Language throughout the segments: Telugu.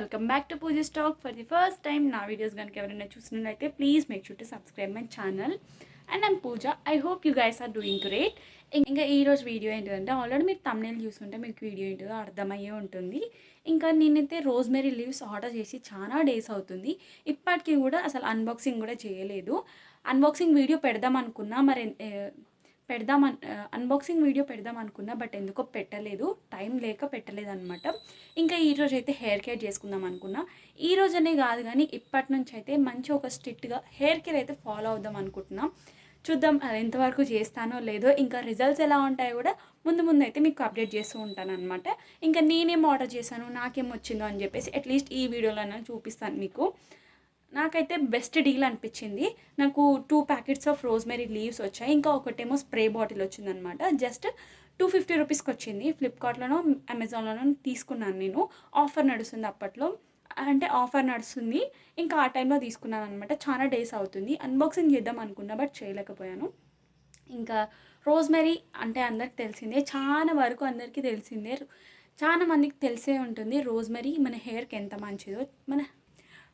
Welcome back to Pooja stack. For the first time నా వీడియోస్ కనుక ఎవరైనా చూసినట్లయితే please make sure to subscribe my channel. And I'm Pooja. I hope you guys are doing great. ఇంకా ఈరోజు వీడియో ఏంటంటే ఆల్రెడీ మీరు thumbnail చూస్తుంటే మీకు వీడియో ఏంటో అర్థమయ్యే ఉంటుంది. ఇంకా నేనైతే రోజ్మెరీ లీవ్స్ ఆర్డర్ చేసి చాలా డేస్ అవుతుంది. ఇప్పటికీ కూడా అసలు అన్బాక్సింగ్ కూడా చేయలేదు. అన్బాక్సింగ్ వీడియో పెడదాం అనుకున్నా, మరి అన్బాక్సింగ్ వీడియో పెడదాం అనుకున్నా, బట్ ఎందుకో పెట్టలేదు, టైం లేక పెట్టలేదు అనమాట. ఇంకా ఈరోజు అయితే హెయిర్ కేర్ చేసుకుందాం అనుకున్నా. ఈ రోజనే కాదు కానీ ఇప్పటి నుంచి అయితే మంచి ఒక స్ట్రిక్ట్గా హెయిర్ కేర్ అయితే ఫాలో అవుదాం అనుకుంటున్నాం. చూద్దాం అది ఎంతవరకు చేస్తానో లేదో, ఇంకా రిజల్ట్స్ ఎలా ఉంటాయో కూడా ముందు అయితే మీకు అప్డేట్ చేస్తూ ఉంటాను అనమాట. ఇంకా నేనేం ఆర్డర్ చేశాను, నాకేం వచ్చిందో అని చెప్పేసి అట్లీస్ట్ ఈ వీడియోలో చూపిస్తాను మీకు. నాకైతే బెస్ట్ డీల్ అనిపించింది. నాకు 2 ప్యాకెట్స్ ఆఫ్ రోజ్మెరీ లీవ్స్ వచ్చాయి, ఇంకా ఒకటేమో స్ప్రే బాటిల్ వచ్చిందనమాట. జస్ట్ 250 రూపీస్కి వచ్చింది. ఫ్లిప్కార్ట్లోనో అమెజాన్లోనో తీసుకున్నాను నేను. ఆఫర్ నడుస్తుంది అప్పట్లో, అంటే ఆఫర్ నడుస్తుంది, ఇంకా ఆ టైంలో తీసుకున్నాను అనమాట. చాలా డేస్ అవుతుంది. అన్బాక్సింగ్ చేద్దాం అనుకున్నా బట్ చేయలేకపోయాను. ఇంకా రోజ్మెరీ అంటే అందరికి తెలిసిందే, చాలా వరకు అందరికీ తెలిసిందే, చాలా మందికి తెలిసే ఉంటుంది రోజ్మెరీ మన హెయిర్కి ఎంత మంచిదో.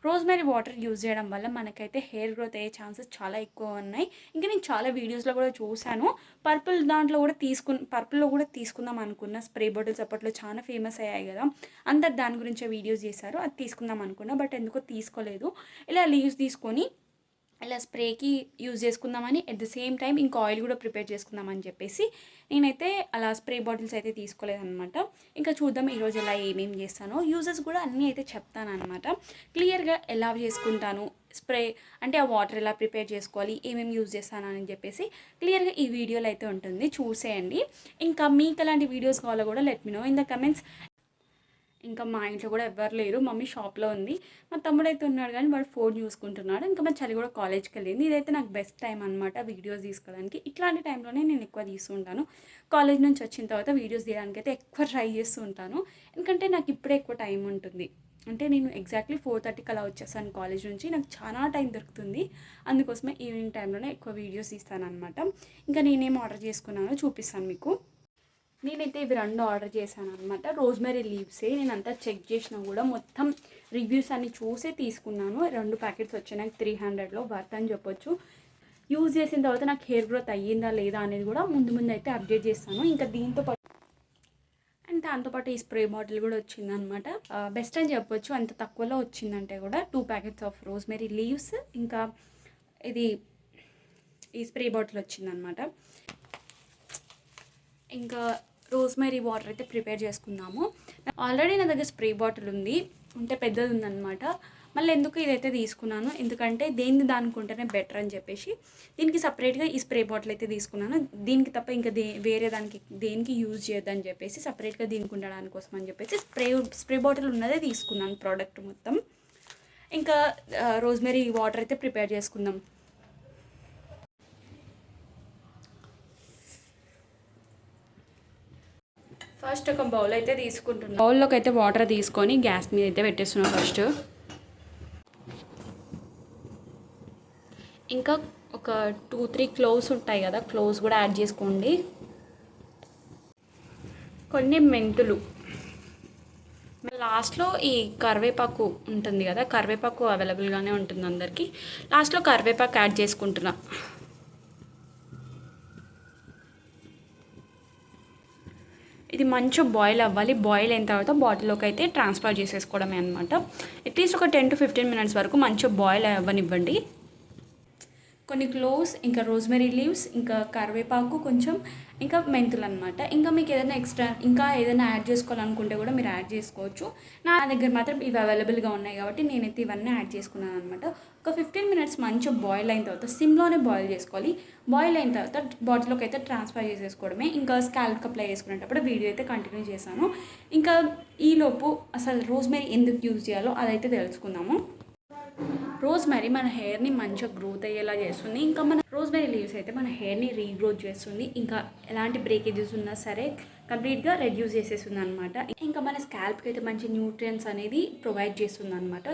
రోజ్మెరీ వాటర్ యూజ్ చేయడం వల్ల మనకైతే హెయిర్ గ్రోత్ అయ్యే ఛాన్సెస్ చాలా ఎక్కువ ఉన్నాయి. ఇంకా నేను చాలా వీడియోస్లో కూడా చూశాను. పర్పుల్లో కూడా తీసుకుందాం అనుకున్న స్ప్రే బాటిల్స్ అప్పట్లో చాలా ఫేమస్ అయ్యాయి కదా, అందరు దాని గురించే వీడియోస్ చేశారు. అది తీసుకుందాం అనుకున్నా బట్ ఎందుకో తీసుకోలేదు. ఇలా లీవ్స్ తీసుకొని ఇలా స్ప్రేకి యూజ్ చేసుకుందామని, అట్ ద సేమ్ టైం ఇంకా ఆయిల్ కూడా ప్రిపేర్ చేసుకుందామని చెప్పేసి నేనైతే అలా స్ప్రే బాటిల్స్ అయితే తీసుకోలేదన్నమాట. ఇంకా చూద్దాం ఈరోజు ఎలా ఏమేమి చేస్తానో, యూజెస్ కూడా అన్నీ అయితే చెప్తాను అనమాట. క్లియర్గా ఎలా చేసుకుంటాను, స్ప్రే అంటే ఆ వాటర్ ఎలా ప్రిపేర్ చేసుకోవాలి, ఏమేమి యూజ్ చేస్తాను అని చెప్పేసి క్లియర్గా ఈ వీడియోలో అయితే ఉంటుంది, చూసేయండి. ఇంకా మీకు ఎలాంటి వీడియోస్ కావాలో కూడా let me know in the comments. ఇంకా మా ఇంట్లో కూడా ఎవ్వరు లేరు, మమ్మీ షాప్లో ఉంది, మా తమ్ముడు అయితే ఉన్నాడు కానీ వాడు ఫోన్ చూసుకుంటున్నాడు. ఇంకా మా చలి కూడా కాలేజ్కి వెళ్ళింది. ఇదైతే నాకు బెస్ట్ టైం అనమాట వీడియోస్ తీసుకోవడానికి. ఇట్లాంటి టైంలోనే నేను ఎక్కువ తీసుకుంటాను. కాలేజ్ నుంచి వచ్చిన తర్వాత వీడియోస్ తీయడానికి అయితే ఎక్కువ ట్రై చేస్తూ ఉంటాను, ఎందుకంటే నాకు ఇప్పుడే ఎక్కువ టైం ఉంటుంది. అంటే నేను ఎగ్జాక్ట్లీ 4:30కి అలా వచ్చేసాను కాలేజ్ నుంచి, నాకు చాలా టైం దొరుకుతుంది. అందుకోసమే ఈవినింగ్ టైంలోనే ఎక్కువ వీడియోస్ తీస్తాను అనమాట. ఇంకా నేనేం ఆర్డర్ చేసుకున్నానో చూపిస్తాను మీకు. నేనైతే ఇవి 2 ఆర్డర్ చేశాను అనమాట. రోజ్మెరీ లీవ్సే. నేను అంతా చెక్ చేసినా కూడా మొత్తం రివ్యూస్ అన్ని చూసే తీసుకున్నాను. 2 ప్యాకెట్స్ వచ్చాయి, నాకు 300లో వర్త్ అని చెప్పొచ్చు. యూజ్ చేసిన తర్వాత నాకు హెయిర్ గ్రోత్ అయ్యిందా లేదా అనేది కూడా ముందు అయితే అప్డేట్ చేస్తాను. ఇంకా దాంతోపాటు ఈ స్ప్రే బాటిల్ కూడా వచ్చిందనమాట. బెస్ట్ అని చెప్పొచ్చు, అంత తక్కువలో వచ్చిందంటే కూడా. 2 ప్యాకెట్స్ ఆఫ్ రోజ్మెరీ లీవ్స్, ఇంకా ఈ స్ప్రే బాటిల్ వచ్చిందనమాట. ఇంకా రోజ్మెరీ వాటర్ అయితే ప్రిపేర్ చేసుకుందాము. ఆల్రెడీ నా దగ్గర స్ప్రే బాటిల్ ఉంది, అంటే పెద్దది ఉందన్నమాట. మళ్ళీ ఎందుకు ఇదైతే తీసుకున్నాను, ఎందుకంటే దానికి ఉంటేనే బెటర్ అని చెప్పేసి దీనికి సపరేట్గా ఈ స్ప్రే బాటిల్ అయితే తీసుకున్నాను. దీనికి తప్ప ఇంకా వేరే దేనికి యూజ్ చేయొద్దని చెప్పేసి సపరేట్గా దీనికి ఉండడానికి కోసం అని చెప్పేసి స్ప్రే బాటిల్ ఉన్నదే తీసుకున్నాను ప్రోడక్ట్ మొత్తం. ఇంకా రోజ్మెరీ వాటర్ అయితే ప్రిపేర్ చేసుకుందాం. ఫస్ట్ ఒక బౌల్ అయితే తీసుకుంటున్నాను. బౌల్లోకి అయితే వాటర్ తీసుకొని గ్యాస్ మీద అయితే పెట్టేస్తున్నాను ఫస్ట్. ఇంకా ఒక 2-3 క్లోవ్స్ ఉంటాయి కదా, క్లోవ్స్ కూడా యాడ్ చేసుకోండి. కొన్ని మెంతులు, లాస్ట్లో ఈ కరివేపాకు ఉంటుంది కదా, కరివేపాకు అవైలబుల్గానే ఉంటుంది అందరికీ. లాస్ట్లో కరివేపాకు యాడ్ చేసుకుంటున్నా. ఇది మంచిగా బాయిల్ అవ్వాలి. బాయిల్ అయిన తర్వాత బాటిల్లోకి అయితే ట్రాన్స్ఫర్ చేసేసుకోవడమే అనమాట. అట్లీస్ట్ ఒక 10 to 15 మినిట్స్ వరకు మంచిగా బాయిల్ అవ్వనివ్వండి. కొన్ని క్లోవ్స్, ఇంకా రోజ్మెరీ లీవ్స్, ఇంకా కరివేపాకు కొంచెం, ఇంకా మెంతులు అనమాట. ఇంకా మీకు ఏదైనా ఎక్స్ట్రా ఇంకా ఏదైనా యాడ్ చేసుకోవాలనుకుంటే కూడా మీరు యాడ్ చేసుకోవచ్చు. నా దగ్గర మాత్రం ఇవి అవైలబుల్గా ఉన్నాయి కాబట్టి నేనైతే ఇవన్నీ యాడ్ చేసుకున్నాను అనమాట. ఒక 15 మినిట్స్ మంచిగా బాయిల్ అయిన తర్వాత సిమ్లోనే బాయిల్ చేసుకోవాలి. బాయిల్ అయిన తర్వాత బాటిల్లోకి అయితే ట్రాన్స్ఫర్ చేసేసుకోవడమే. ఇంకా స్కాల్ప్కి అప్లై చేసుకునేటప్పుడు వీడియో అయితే కంటిన్యూ చేశాను. ఇంకా ఈలోపు అసలు రోజ్మెరీ ఎందుకు యూజ్ చేయాలో అదైతే తెలుసుకుందాము. రోజ్మెరీ మన హెయిర్ని మంచిగా గ్రోత్ అయ్యేలా చేస్తుంది. ఇంకా మన రోజ్మెరీ లీవ్స్ అయితే మన హెయిర్ని రీగ్రోత్ చేస్తుంది. ఇంకా ఎలాంటి బ్రేకేజెస్ ఉన్నా సరే కంప్లీట్గా రెడ్యూస్ చేసేస్తుంది అనమాట. ఇంకా మన స్కాల్ప్కి అయితే మంచి న్యూట్రియంట్స్ అనేది ప్రొవైడ్ చేస్తుంది అనమాట.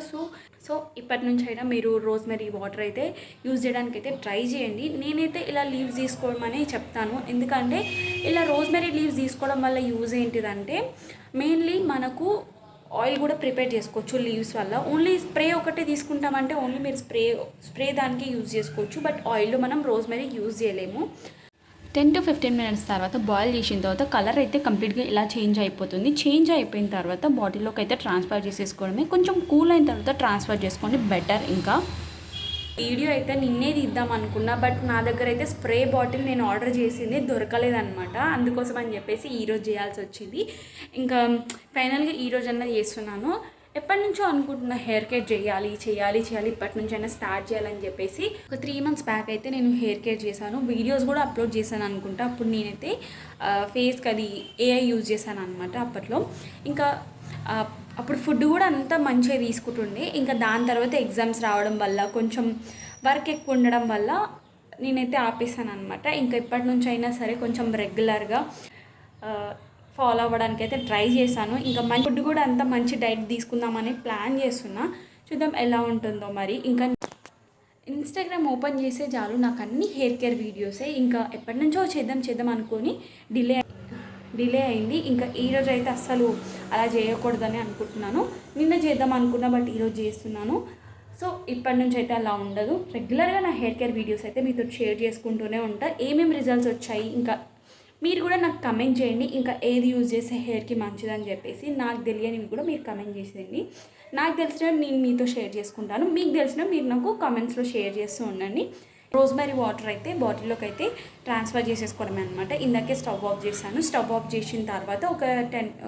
సో ఇప్పటి నుంచి అయినా మీరు రోజ్మెరీ వాటర్ అయితే యూజ్ చేయడానికి అయితే ట్రై చేయండి. నేనైతే ఇలా లీవ్స్ తీసుకోవడం అని చెప్తాను, ఎందుకంటే ఇలా రోజ్మెరీ లీవ్స్ తీసుకోవడం వల్ల యూజ్ ఏంటిదంటే మెయిన్లీ మనకు ఆయిల్ కూడా ప్రిపేర్ చేసుకోవచ్చు లీవ్స్ వల్ల. ఓన్లీ స్ప్రే ఒకటే తీసుకుంటామంటే ఓన్లీ మీరు స్ప్రే దానికి యూజ్ చేసుకోవచ్చు. బట్ ఆయిల్లో మనం రోజ్మెరీ యూజ్ చేయలేము. 10 to 15 మినిట్స్ తర్వాత బాయిల్ చేసిన తర్వాత కలర్ అయితే కంప్లీట్గా ఇలా చేంజ్ అయిపోతుంది. చేంజ్ అయిపోయిన తర్వాత బాటిల్లోకి అయితే ట్రాన్స్ఫర్ చేసేసుకోవడమే. కొంచెం కూల్ అయిన తర్వాత ట్రాన్స్ఫర్ చేసుకోండి బెటర్. ఇంకా వీడియో అయితే నిన్నే తీద్దాం అనుకున్నా, బట్ నా దగ్గర అయితే స్ప్రే బాటిల్ నేను ఆర్డర్ చేసింది దొరకలేదనమాట. అందుకోసం అని చెప్పేసి ఈరోజు చేయాల్సి వచ్చింది. ఇంకా ఫైనల్గా ఈరోజు అన్నది చేస్తున్నాను. ఎప్పటి నుంచో అనుకుంటున్నా హెయిర్ కేర్ చేయాలి ఇప్పటి నుంచైనా స్టార్ట్ చేయాలని చెప్పేసి. ఒక 3 months బ్యాక్ అయితే నేను హెయిర్ కేర్ చేశాను, వీడియోస్ కూడా అప్లోడ్ చేశాను అనుకుంటా. అప్పుడు నేనైతే ఫేస్కి అది AI యూజ్ చేశాను అనమాట అప్పట్లో. ఇంకా అప్పుడు ఫుడ్ కూడా అంతా మంచిగా తీసుకుంటుండే. ఇంకా దాని తర్వాత ఎగ్జామ్స్ రావడం వల్ల కొంచెం వర్క్ ఎక్కువ ఉండడం వల్ల నేనైతే ఆపేసాను అనమాట. ఇంకా ఇప్పటి నుంచి అయినా సరే కొంచెం రెగ్యులర్గా ఫాలో అవ్వడానికి అయితే ట్రై చేశాను. ఇంకా మంచి ఫుడ్ కూడా అంత మంచి డైట్ తీసుకుందామని ప్లాన్ చేస్తున్నా. చూద్దాం ఎలా ఉంటుందో మరి. ఇంకా ఇన్స్టాగ్రామ్ ఓపెన్ చేసే చాలు నాకు అన్ని హెయిర్ కేర్ వీడియోసే. ఇంకా ఎప్పటి నుంచో చేద్దాం అనుకొని డిలే అయింది. ఇంకా ఈరోజు అయితే అస్సలు అలా చేయకూడదని అనుకుంటున్నాను. నిన్న చేద్దాం అనుకున్నా, బట్ ఈరోజు చేస్తున్నాను. సో ఇప్పటి నుంచి అయితే అలా ఉండదు. రెగ్యులర్గా నా హెయిర్ కేర్ వీడియోస్ అయితే మీతో షేర్ చేసుకుంటూనే ఉంటా. ఏమేమి రిజల్ట్స్ వచ్చాయి ఇంకా మీరు కూడా నాకు కమెంట్ చేయండి. ఇంకా ఏది యూజ్ చేసే హెయిర్కి మంచిదని చెప్పేసి నాకు తెలియనివి కూడా మీరు కమెంట్ చేసేయండి. నాకు తెలిసినవి నేను మీతో షేర్ చేసుకుంటాను, మీకు తెలిసినవి మీరు నాకు కామెంట్స్లో షేర్ చేస్తూ ఉండండి. రోజ్మెరీ వాటర్ అయితే బాటిల్లోకి అయితే ట్రాన్స్ఫర్ చేసేసుకోవడమే అనమాట. ఇందాకే స్టవ్ ఆఫ్ చేశాను. స్టవ్ ఆఫ్ చేసిన తర్వాత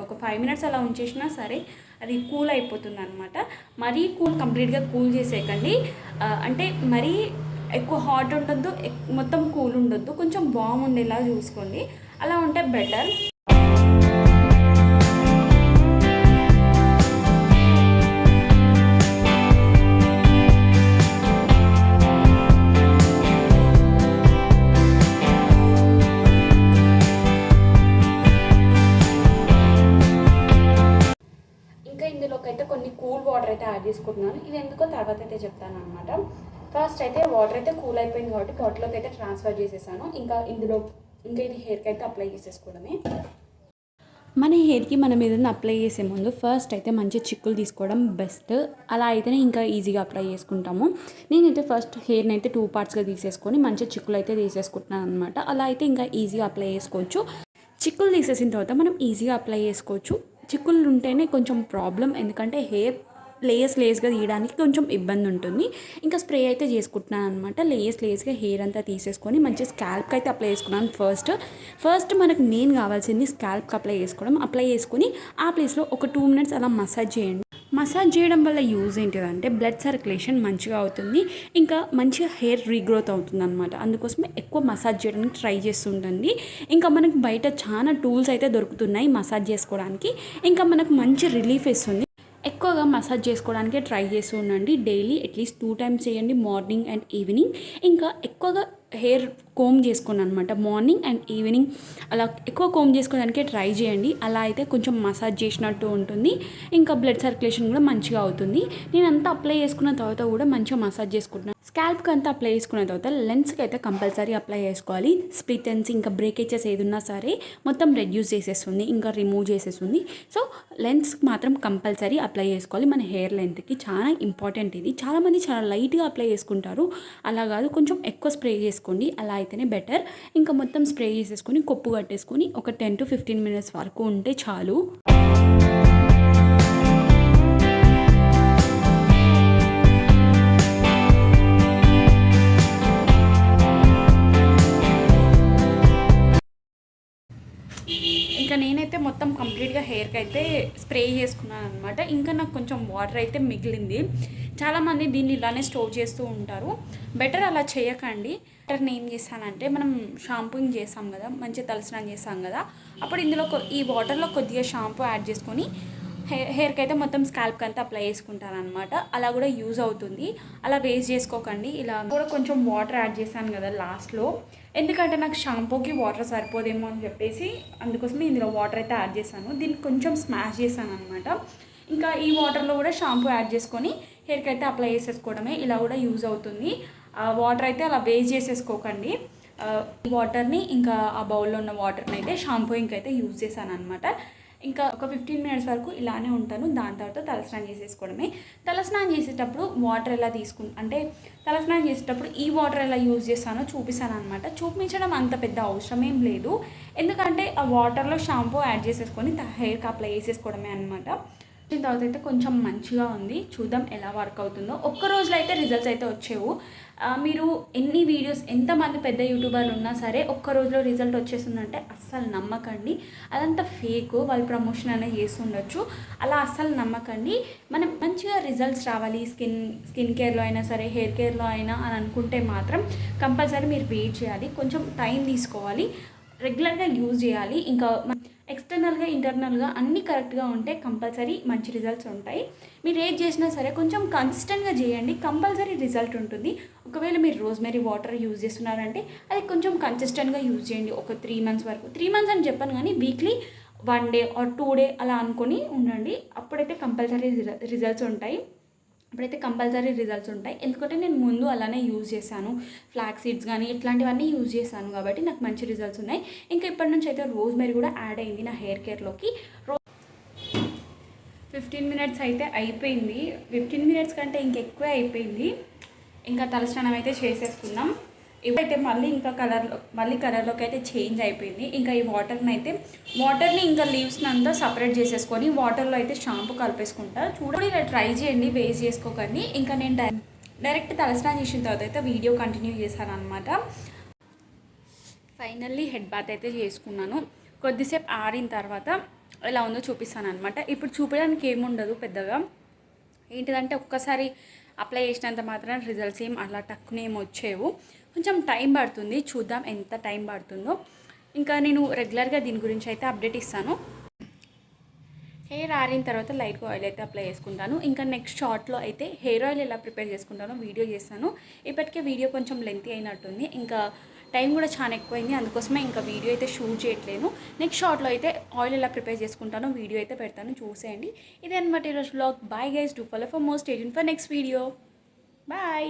ఒక 5 minutes అలా ఉంచేసినా సరే అది కూల్ అయిపోతుంది అనమాట. మరీ కంప్లీట్గా కూల్ చేసేయకండి. అంటే మరీ ఎక్కువ హాట్ ఉండొద్దు, మొత్తం కూల్ ఉండొద్దు, కొంచెం వామ్ ఉండేలా చూసుకోండి. అలా ఉంటే బెటర్. ఇంకా ఇందులోకి అయితే కొన్ని కూల్ వాటర్ అయితే యాడ్ చేసుకుంటున్నాను. ఇది ఎందుకో తర్వాత అయితే చెప్తాను అనమాట. ఫస్ట్ అయితే వాటర్ అయితే కూల్ అయిపోయింది కాబట్టి బాటిల్లోకి అయితే ట్రాన్స్ఫర్ చేసేసాను. ఇంకా ఇది హెయిర్కి అయితే అప్లై చేసేసుకోవడమే. మన హెయిర్కి మనం ఏదైనా అప్లై చేసే ముందు ఫస్ట్ అయితే మంచి చిక్కులు తీసుకోవడం బెస్ట్. అలా అయితేనే ఇంకా ఈజీగా అప్లై చేసుకుంటాము. నేనైతే ఫస్ట్ హెయిర్ని అయితే 2 partsగా తీసేసుకొని మంచి చిక్కులు అయితే తీసేసుకుంటున్నాను అనమాట. అలా అయితే ఇంకా ఈజీగా అప్లై చేసుకోవచ్చు. చిక్కులు తీసేసిన తర్వాత మనం ఈజీగా అప్లై చేసుకోవచ్చు. చిక్కులు ఉంటేనే కొంచెం ప్రాబ్లం, ఎందుకంటే హెయిర్ లేస్గా తీయడానికి కొంచెం ఇబ్బంది ఉంటుంది. ఇంకా స్ప్రే అయితే చేసుకుంటున్నాను అనమాట. లేస్గా హెయిర్ అంతా తీసేసుకొని మంచి స్కాల్ప్కి అయితే అప్లై చేసుకున్నాను. ఫస్ట్ మనకు మెయిన్ కావాల్సింది స్కాల్ప్కి అప్లై చేసుకొని ఆ ప్లేస్లో ఒక 2 minutes అలా మసాజ్ చేయండి. మసాజ్ చేయడం వల్ల యూజ్ ఏంటిదంటే బ్లడ్ సర్క్యులేషన్ మంచిగా అవుతుంది, ఇంకా మంచిగా హెయిర్ రీగ్రోత్ అవుతుంది అనమాట. అందుకోసమే ఎక్కువ మసాజ్ చేయడానికి ట్రై చేస్తుండండి. ఇంకా మనకు బయట చాలా టూల్స్ అయితే దొరుకుతున్నాయి మసాజ్ చేసుకోవడానికి. ఇంకా మనకు మంచి రిలీఫ్ ఇస్తుంది. ఎక్కువగా మసాజ్ చేసుకోవడానికి ట్రై చేస్తూ ఉండండి. డైలీ అట్లీస్ట్ 2 times చేయండి, మార్నింగ్ అండ్ ఈవినింగ్. ఇంకా ఎక్కువగా హెయిర్ కోమ్ చేసుకోండి అనమాట. మార్నింగ్ అండ్ ఈవినింగ్ అలా ఎక్కువ కోమ్ చేసుకోవడానికి ట్రై చేయండి. అలా అయితే కొంచెం మసాజ్ చేసినట్టు ఉంటుంది, ఇంకా బ్లడ్ సర్క్యులేషన్ కూడా మంచిగా అవుతుంది. నేను అంతా అప్లై చేసుకున్న తర్వాత కూడా మంచిగా మసాజ్ చేసుకుంటున్నాను. స్కాల్ప్కి అంతా అప్లై చేసుకున్న తర్వాత లెన్స్కి అయితే కంపల్సరీ అప్లై చేసుకోవాలి. స్ప్లిట్ ఎండ్స్ ఇంకా బ్రేకేజెస్ ఏదున్నా సరే మొత్తం రెడ్యూస్ చేసేస్తుంది, ఇంకా రిమూవ్ చేసేస్తుంది. సో లెన్స్కి మాత్రం కంపల్సరీ అప్లై చేసుకోవాలి. మన హెయిర్ లెంత్కి చాలా ఇంపార్టెంట్ ఇది. చాలామంది చాలా లైట్గా అప్లై చేసుకుంటారు, అలా కాదు కొంచెం ఎక్కువ స్ప్రే చేసుకోండి. అలా అయితేనే బెటర్. ఇంకా మొత్తం స్ప్రే చేసేసుకొని కొప్పు కట్టేసుకొని ఒక 10 to 15 minutes వరకు ఉంటే చాలు. ఇంకా నేనైతే మొత్తం కంప్లీట్గా హెయిర్కి అయితే స్ప్రే చేసుకున్నాను అనమాట. ఇంకా నాకు కొంచెం వాటర్ అయితే మిగిలింది. చాలామంది దీన్ని ఇలానే స్టోర్ చేస్తూ ఉంటారు. బెటర్ అలా చేయకండి. బెటర్ నేను ఏం చేస్తానంటే, మనం షాంపూయింగ్ చేస్తాం కదా, మంచిగా తలస్నానం చేస్తాం కదా, అప్పుడు ఇందులో ఈ వాటర్లో కొద్దిగా షాంపూ యాడ్ చేసుకొని హెయిర్కి అయితే మొత్తం స్కాల్ప్కి అంతా అప్లై చేసుకుంటాను అనమాట. అలా కూడా యూజ్ అవుతుంది. అలా వేస్ట్ చేసుకోకండి. ఇలా కూడా కొంచెం వాటర్ యాడ్ చేశాను కదా లాస్ట్లో, ఎందుకంటే నాకు షాంపూకి వాటర్ సరిపోదేమో అని చెప్పేసి అందుకోసమే ఇందులో వాటర్ అయితే యాడ్ చేశాను. దీన్ని కొంచెం స్మాష్ చేశాను అనమాట. ఇంకా ఈ వాటర్లో కూడా షాంపూ యాడ్ చేసుకొని హెయిర్కి అయితే అప్లై చేసేసుకోవడమే. ఇలా కూడా యూజ్ అవుతుంది. వాటర్ అయితే అలా వేస్ట్ చేసేసుకోకండి. ఈ వాటర్ని ఇంకా ఆ బౌల్లో ఉన్న వాటర్ని అయితే షాంపూయింగ్కి అయితే యూజ్ చేశాను అనమాట. ఇంకా ఒక 15 మినిట్స్ వరకు ఇలానే ఉంటాను. దాని తర్వాత తలస్నానం చేసేసుకోవడమే. తలస్నానం చేసేటప్పుడు వాటర్ ఎలా అంటే తలస్నానం చేసేటప్పుడు ఈ వాటర్ ఎలా యూజ్ చేస్తానో చూపిస్తాను అనమాట. చూపించడం అంత పెద్ద అవసరం ఏం లేదు, ఎందుకంటే ఆ వాటర్లో షాంపూ యాడ్ చేసేసుకొని హెయిర్కి అప్లై చేసేసుకోవడమే అనమాట. దీని తర్వాత అయితే కొంచెం మంచిగా ఉంది, చూద్దాం ఎలా వర్క్ అవుతుందో. ఒక్క రోజులో అయితే రిజల్ట్స్ అయితే వచ్చేవు. మీరు ఎన్ని వీడియోస్ ఎంతమంది పెద్ద యూట్యూబర్లు ఉన్నా సరే ఒక్క రోజులో రిజల్ట్ వచ్చేస్తుందంటే అస్సలు నమ్మకండి, అదంతా ఫేక్, వాళ్ళు ప్రమోషన్ అనేది చేస్తుండొచ్చు. అలా అస్సలు నమ్మకండి. మనం మంచిగా రిజల్ట్స్ రావాలి స్కిన్ కేర్లో అయినా సరే హెయిర్ కేర్లో అయినా అని అనుకుంటే మాత్రం కంపల్సరీ మీరు వెయిట్ చేయాలి, కొంచెం టైం తీసుకోవాలి, రెగ్యులర్గా యూజ్ చేయాలి. ఇంకా ఎక్స్టర్నల్గా ఇంటర్నల్గా అన్నీ కరెక్ట్గా ఉంటే కంపల్సరీ మంచి రిజల్ట్స్ ఉంటాయి. మీరు ఏది చేసినా సరే కొంచెం కన్సిస్టెంట్గా చేయండి, కంపల్సరీ రిజల్ట్ ఉంటుంది. ఒకవేళ మీరు రోజ్మెరీ వాటర్ యూజ్ చేస్తున్నారంటే అది కొంచెం కన్సిస్టెంట్గా యూజ్ చేయండి ఒక 3 మంత్స్ వరకు. 3 మంత్స్ అని చెప్పాను కానీ వీక్లీ 1 డే ఆర్ 2 డే అలా అనుకొని ఉండండి, అప్పుడైతే కంపల్సరీ రిజల్ట్స్ ఉంటాయి. అప్పుడైతే కంపల్సరీ రిజల్ట్స్ ఉంటాయి, ఎందుకంటే నేను ముందు అలానే యూజ్ చేశాను. ఫ్లాక్ సీడ్స్ కానీ ఇట్లాంటివన్నీ యూజ్ చేశాను కాబట్టి నాకు మంచి రిజల్ట్స్ ఉన్నాయి. ఇంకా ఇప్పటి నుంచి అయితే రోజ్మెరీ కూడా యాడ్ అయింది నా హెయిర్ కేర్లోకి. 15 మినిట్స్ అయితే అయిపోయింది, 15 మినిట్స్ కంటే ఇంకెక్కువే అయిపోయింది. ఇంకా తలస్నానం అయితే చేసేసుకుందాం. ఇవైతే మళ్ళీ కలర్లోకి అయితే చేంజ్ అయిపోయింది. ఇంకా ఈ వాటర్ని ఇంకా లీవ్స్ని అంతా సపరేట్ చేసేసుకొని వాటర్లో అయితే షాంపూ కలిపేసుకుంటా. చూడండి, ఇలా ట్రై చేయండి, వేస్ట్ చేసుకోకండి. ఇంకా నేను డైరెక్ట్ తలస్నానం చేసిన తర్వాత అయితే వీడియో కంటిన్యూ చేశాను అనమాట. ఫైనల్లీ హెడ్ బాత్ అయితే చేసుకున్నాను. కొద్దిసేపు ఆరిన తర్వాత ఎలా ఉందో చూపిస్తాను అనమాట. ఇప్పుడు చూపించడానికి ఏముండదు పెద్దగా, ఏంటిదంటే ఒక్కసారి అప్లై చేసినంత మాత్రం రిజల్ట్స్ అలా టక్కునే వచ్చేవు, కొంచెం టైం పడుతుంది. చూద్దాం ఎంత టైం పడుతుందో. ఇంకా నేను రెగ్యులర్గా దీని గురించి అయితే అప్డేట్ ఇస్తాను. హెయిర్ ఆరిన తర్వాత లైట్గా ఆయిల్ అయితే అప్లై చేసుకుంటాను. ఇంకా నెక్స్ట్ షార్ట్లో అయితే హెయిర్ ఆయిల్ ఎలా ప్రిపేర్ చేసుకుంటానో వీడియో చేస్తాను. ఇప్పటికే వీడియో కొంచెం లెంతీ అయినట్టుంది, ఇంకా టైం కూడా చాలా ఎక్కువైంది, అందుకోసమే ఇంకా వీడియో అయితే షూట్ చేయట్లేను. నెక్స్ట్ షార్ట్లో అయితే ఆయిల్ ఎలా ప్రిపేర్ చేసుకుంటానో వీడియో అయితే పెడతాను, చూసేయండి. ఇదే అనమాట ఈరోజు vlog. Bye guys, do follow for more, stay tuned for next video. Bye.